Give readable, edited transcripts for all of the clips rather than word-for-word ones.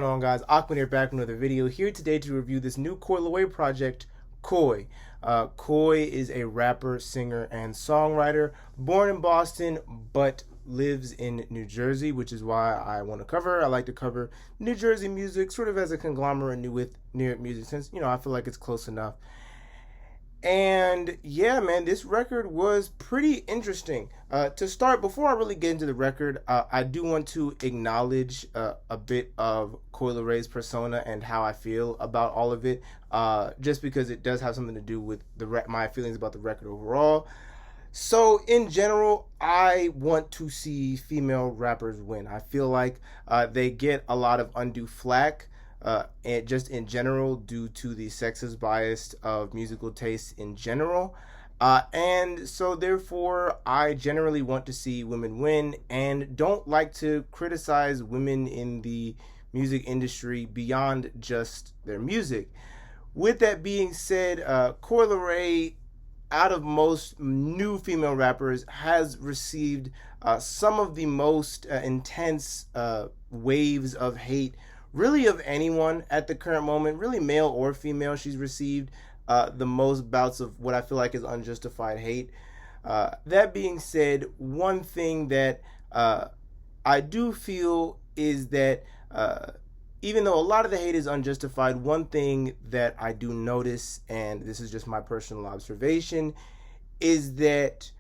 going on, guys? Aquan here, back with another video. Here today to review this new Coi Leray project, Coi. Coi is a rapper, singer, and songwriter born in Boston but lives in New Jersey, which is why I want to cover her. I like to cover New Jersey music sort of as a conglomerate with New York music, since I feel like it's close enough. And yeah, man, this record was pretty interesting. To start, before I really get into the record, I do want to acknowledge a bit of Coi Leray's persona and how I feel about all of it, just because it does have something to do with my feelings about the record overall. So in general, I want to see female rappers win. I feel like they get a lot of undue flack, and just in general, due to the sexist bias of musical taste in general. And so therefore, I generally want to see women win and don't like to criticize women in the music industry beyond just their music. With that being said, Coi Leray, out of most new female rappers, has received some of the most intense waves of hate, really, of anyone at the current moment, really male or female. She's received the most bouts of what I feel like is unjustified hate. That being said, one thing that I do feel is that even though a lot of the hate is unjustified, one thing that I do notice, and this is just my personal observation, is that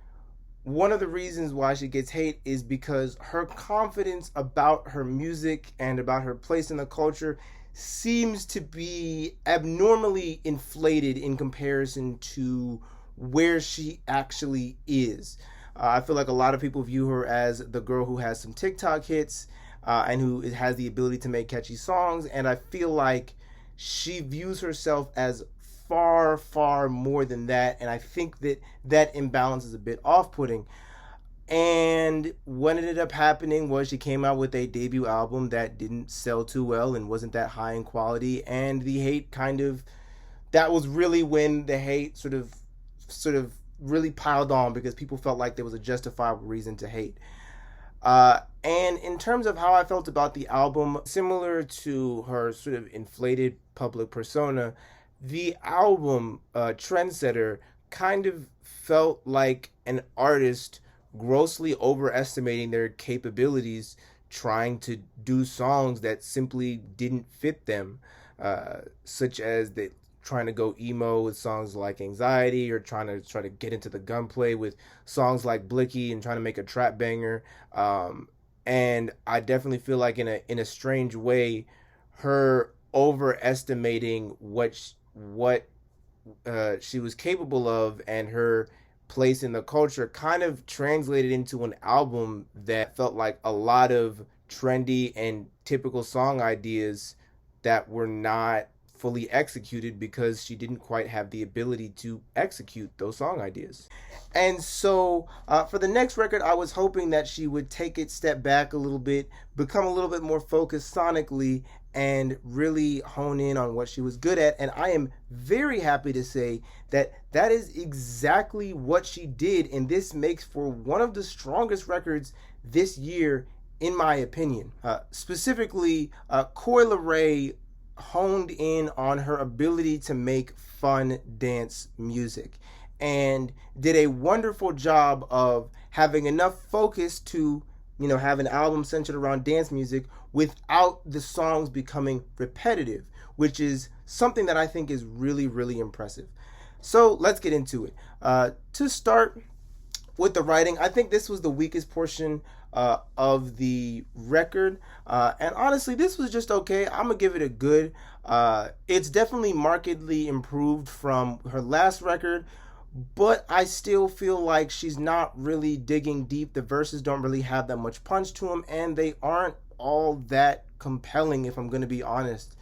one of the reasons why she gets hate is because her confidence about her music and about her place in the culture seems to be abnormally inflated in comparison to where she actually is. I feel like a lot of people view her as the girl who has some TikTok hits and who has the ability to make catchy songs, and I feel like she views herself as far, far more than that, and I think that that imbalance is a bit off-putting. And what ended up happening was she came out with a debut album that didn't sell too well and wasn't that high in quality, and the hate that was really when the hate sort of really piled on, because people felt like there was a justifiable reason to hate. And in terms of how I felt about the album, similar to her sort of inflated public persona, the album, Trendsetter, kind of felt like an artist grossly overestimating their capabilities, trying to do songs that simply didn't fit them, such as trying to go emo with songs like Anxiety, or trying to get into the gunplay with songs like Blicky and trying to make a trap banger. And I definitely feel like in a strange way, her overestimating what she was capable of and her place in the culture kind of translated into an album that felt like a lot of trendy and typical song ideas that were not fully executed because she didn't quite have the ability to execute those song ideas. And so for the next record, I was hoping that she would take it step back a little bit, become a little bit more focused sonically, and really hone in on what she was good at. And I am very happy to say that that is exactly what she did, and this makes for one of the strongest records this year, in my opinion. Specifically, Coi Leray honed in on her ability to make fun dance music and did a wonderful job of having enough focus to have an album centered around dance music without the songs becoming repetitive, which is something that I think is really, really impressive. So let's get into it. To start with the writing, I think this was the weakest portion of the record, and honestly, this was just okay. I'm gonna give it a good. It's definitely markedly improved from her last record, but I still feel like she's not really digging deep. The verses don't really have that much punch to them, and they aren't all that compelling, if I'm going to be honest.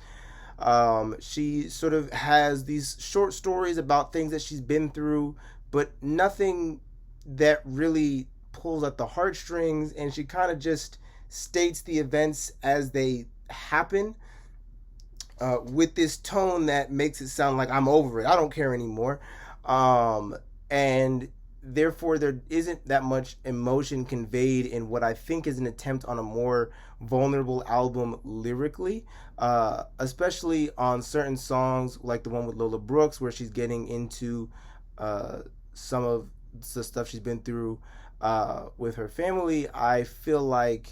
She sort of has these short stories about things that she's been through, but nothing that really pulls at the heartstrings, and she kind of just states the events as they happen, with this tone that makes it sound like I'm over it, I don't care anymore. And therefore there isn't that much emotion conveyed in what I think is an attempt on a more vulnerable album lyrically, especially on certain songs like the one with Lola Brooks, where she's getting into some of the stuff she's been through with her family. I feel like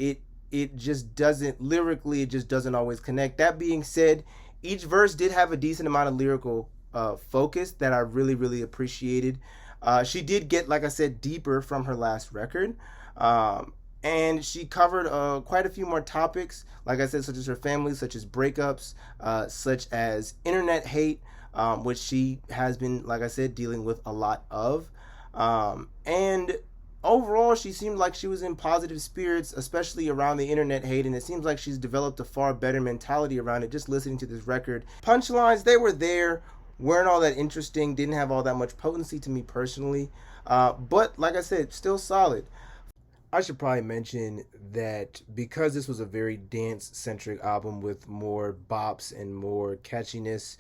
it just doesn't, lyrically, it just doesn't always connect. That being said, each verse did have a decent amount of lyrical focus that I really, really appreciated. She did get, like I said, deeper from her last record. And she covered quite a few more topics, like I said, such as her family, such as breakups, such as internet hate, which she has been, like I said, dealing with a lot of. And overall, she seemed like she was in positive spirits, especially around the internet hate, and it seems like she's developed a far better mentality around it just listening to this record. Punchlines, they were there, weren't all that interesting, didn't have all that much potency to me personally, but like I said, still solid. I should probably mention that because this was a very dance-centric album with more bops and more catchiness,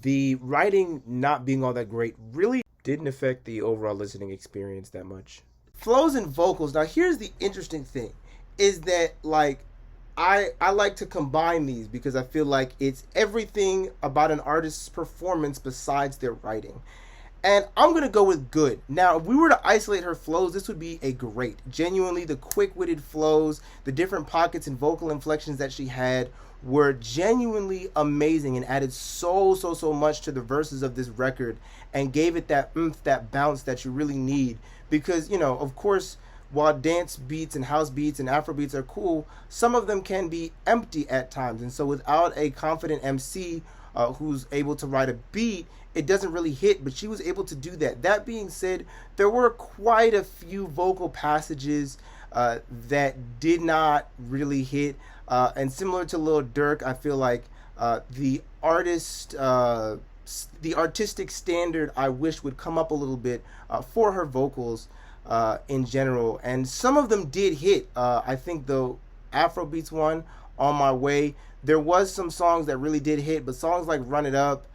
the writing not being all that great really didn't affect the overall listening experience that much. Flows and vocals. Now, here's the interesting thing, is that, like, I like to combine these because I feel like it's everything about an artist's performance besides their writing. And I'm going to go with good. Now, if we were to isolate her flows, this would be a great. Genuinely, the quick-witted flows, the different pockets and vocal inflections that she had were genuinely amazing and added so much to the verses of this record and gave it that oomph, that bounce that you really need. Because, you know, of course, while dance beats and house beats and Afro beats are cool, some of them can be empty at times. And so without a confident MC who's able to write a beat, it doesn't really hit, but she was able to do that. That being said, there were quite a few vocal passages that did not really hit. And similar to Lil Durk, I feel like the artistic standard I wish would come up a little bit for her vocals in general. And some of them did hit. I think the Afrobeats one, On My Way, there was some songs that really did hit, but songs like Run It Up,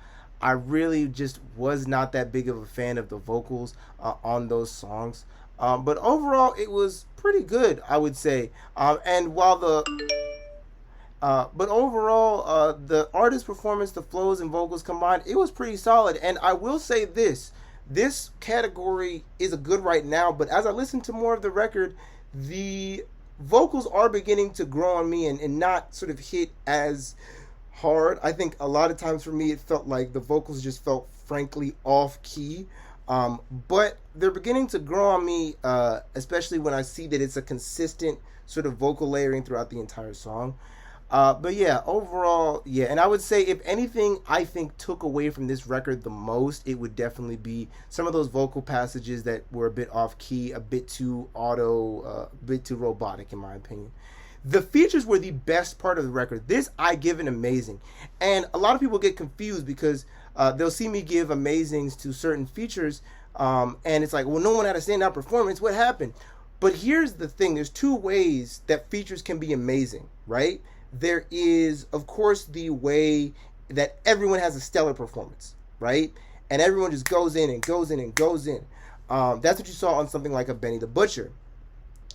I really just was not that big of a fan of the vocals on those songs. But overall, it was pretty good, I would say. And while but overall, the artist performance, the flows and vocals combined, it was pretty solid. And I will say this category is a good right now, but as I listen to more of the record, the vocals are beginning to grow on me and not sort of hit as hard. I think a lot of times for me, it felt like the vocals just felt frankly off key. But they're beginning to grow on me, especially when I see that it's a consistent sort of vocal layering throughout the entire song. But yeah, overall, yeah. And I would say, if anything, I think took away from this record the most, it would definitely be some of those vocal passages that were a bit off key, a bit too a bit too robotic, in my opinion. The features were the best part of the record. This I give an amazing. And a lot of people get confused because they'll see me give amazings to certain features, and it's like, well, no one had a standout performance. What happened? But here's the thing. There's two ways that features can be amazing, right? There is, of course, the way that everyone has a stellar performance, right? And everyone just goes in and goes in and goes in. That's what you saw on something like a Benny the Butcher.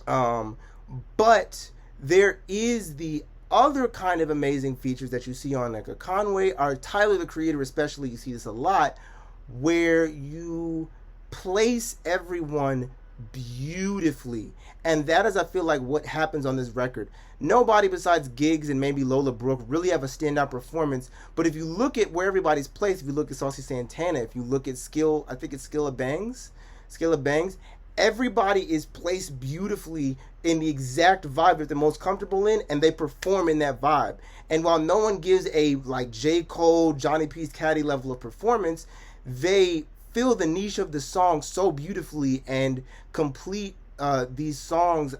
But there is the other kind of amazing features that you see on like a Conway or Tyler the Creator, especially. You see this a lot, where you place everyone beautifully, and that is, I feel like, what happens on this record. Nobody besides Giggs and maybe Lola Brooke really have a standout performance, but if you look at where everybody's placed, if you look at Saucy Santana, if you look at I think it's Skilla Bangs, everybody is placed beautifully in the exact vibe that they're most comfortable in, and they perform in that vibe. And while no one gives a like J. Cole, Johnny P's Caddy level of performance, they fill the niche of the song so beautifully and complete these song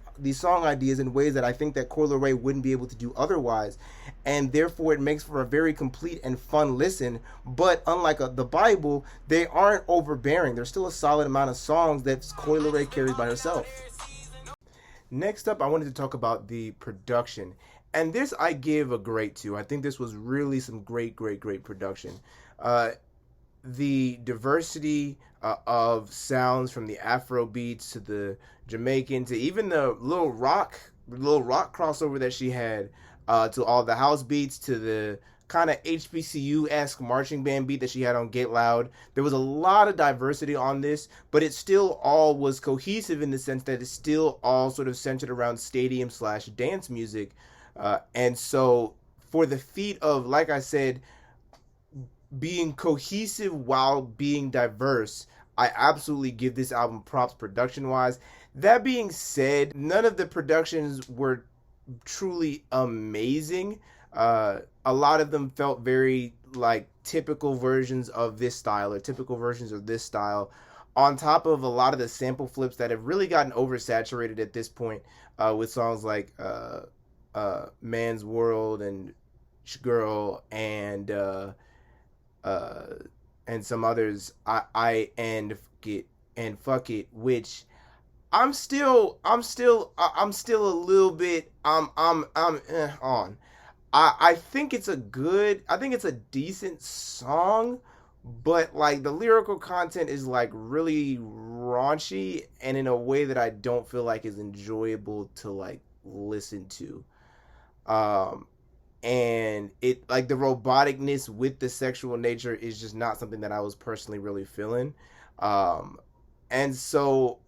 ideas in ways that I think that Coi Leray wouldn't be able to do otherwise, and therefore it makes for a very complete and fun listen. But unlike the Bible, they aren't overbearing. There's still a solid amount of songs that Coi Leray carries by herself. Next up, I wanted to talk about the production, and this I give a great to. I think this was really some great production. the diversity of sounds from the Afro beats to the Jamaican to even the little rock crossover that she had, to all the house beats to the kind of HBCU esque marching band beat that she had on Get Loud. There was a lot of diversity on this, but it still all was cohesive in the sense that it's still all sort of centered around stadium slash dance music. And so for the feat of, like I said, being cohesive while being diverse, I absolutely give this album props production wise. That being said, none of the productions were truly amazing. A lot of them felt very like typical versions of this style or typical versions of this style, on top of a lot of the sample flips that have really gotten oversaturated at this point, with songs like Man's World and Girl uh, and some others. I and Fuck It, which I'm still a little bit on. I think it's a good, I think it's a decent song, but like the lyrical content is like really raunchy and in a way that I don't feel like is enjoyable to like listen to. Um, and it like the roboticness with the sexual nature is just not something that I was personally really feeling. Um, and so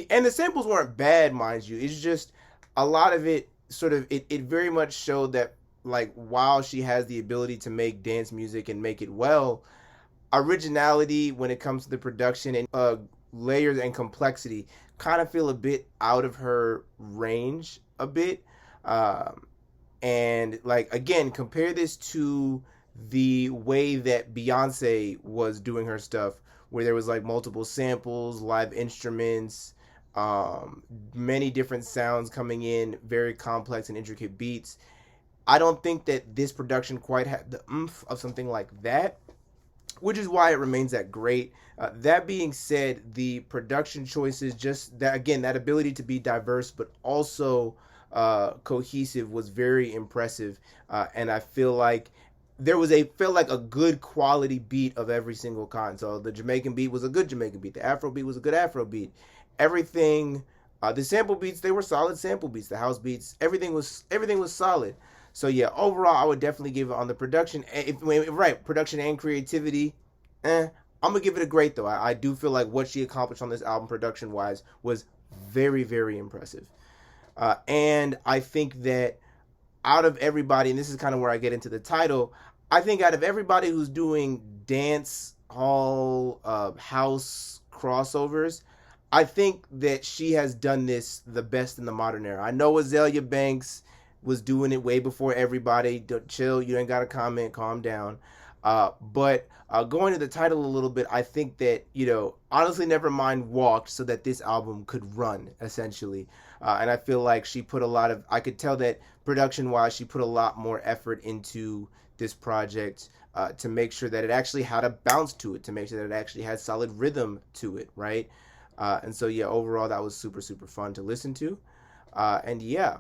and the samples weren't bad, mind you. It's just a lot of it sort of it very much showed that like while she has the ability to make dance music and make it well, originality when it comes to the production and layers and complexity kind of feel a bit out of her range a bit. Um, and like again, compare this to the way that Beyonce was doing her stuff, where there was like multiple samples, live instruments, many different sounds coming in, very complex and intricate beats. I don't think that this production quite had the oomph of something like that, which is why it remains that great. That being said, the production choices, just that again, that ability to be diverse but also cohesive was very impressive, and I feel like felt like a good quality beat of every single kind. So the Jamaican beat was a good Jamaican beat. The Afro beat was a good Afro beat. Everything, the sample beats, they were solid sample beats. The house beats, everything was solid. So yeah, overall, I would definitely give it on the production. Right, production and creativity. I'm gonna give it a great though. I do feel like what she accomplished on this album, production wise, was very very impressive. And I think that out of everybody, and this is kind of where I get into the title, I think out of everybody who's doing dance hall house crossovers, I think that she has done this the best in the modern era. I know Azalea Banks was doing it way before everybody. Chill, you ain't got to comment, calm down. But going to the title a little bit, I think that, honestly, Nevermind walked so that this album could run, essentially. And I feel like I could tell that production wise, she put a lot more effort into this project, to make sure that it actually had a bounce to it, to make sure that it actually had solid rhythm to it, right? And so, yeah, overall, that was super, super fun to listen to. And yeah,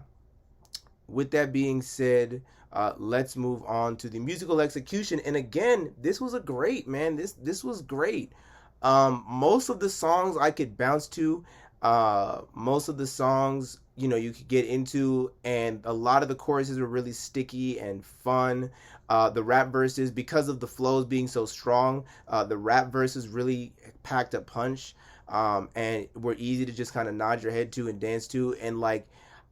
with that being said, let's move on to the musical execution. And again, this was a great, man. This was great. Most of the songs I could bounce to. Most of the songs, you could get into, and a lot of the choruses were really sticky and fun. The rap verses, because of the flows being so strong, the rap verses really packed a punch, and were easy to just kind of nod your head to and dance to. And like,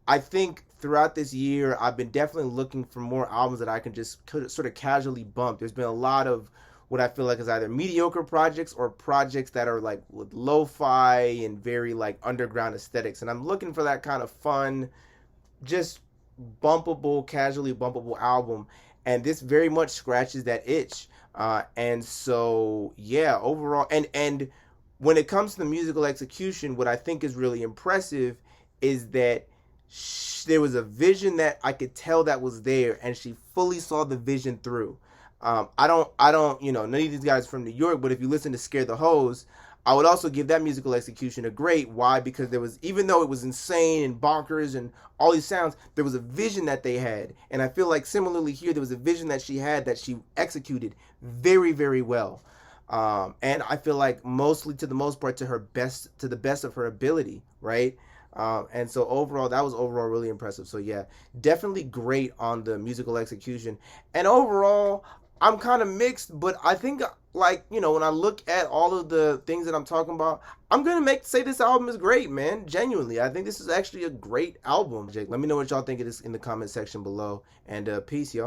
I think throughout this year, I've been definitely looking for more albums that I can just sort of casually bump. There's been a lot of what I feel like is either mediocre projects or projects that are like with lo-fi and very like underground aesthetics. And I'm looking for that kind of fun, just bumpable, casually bumpable album. And this very much scratches that itch. And so, yeah, overall, and when it comes to the musical execution, what I think is really impressive is that there was a vision that I could tell that was there, and she fully saw the vision through. I don't, none of these guys from New York, but if you listen to Scare the Hose, I would also give that musical execution a great. Why? Because there was, even though it was insane and bonkers and all these sounds, there was a vision that they had. And I feel like similarly here, there was a vision that she had that she executed very, very well. And I feel like mostly to the most part to the best of her ability, right? And so overall, that was overall really impressive. So yeah, definitely great on the musical execution. And overall, I'm kind of mixed, but I think like when I look at all of the things that I'm talking about, I'm gonna make say this album is great, man. Genuinely, I think this is actually a great album. Jake, let me know what y'all think of this in the comment section below. And peace, y'all.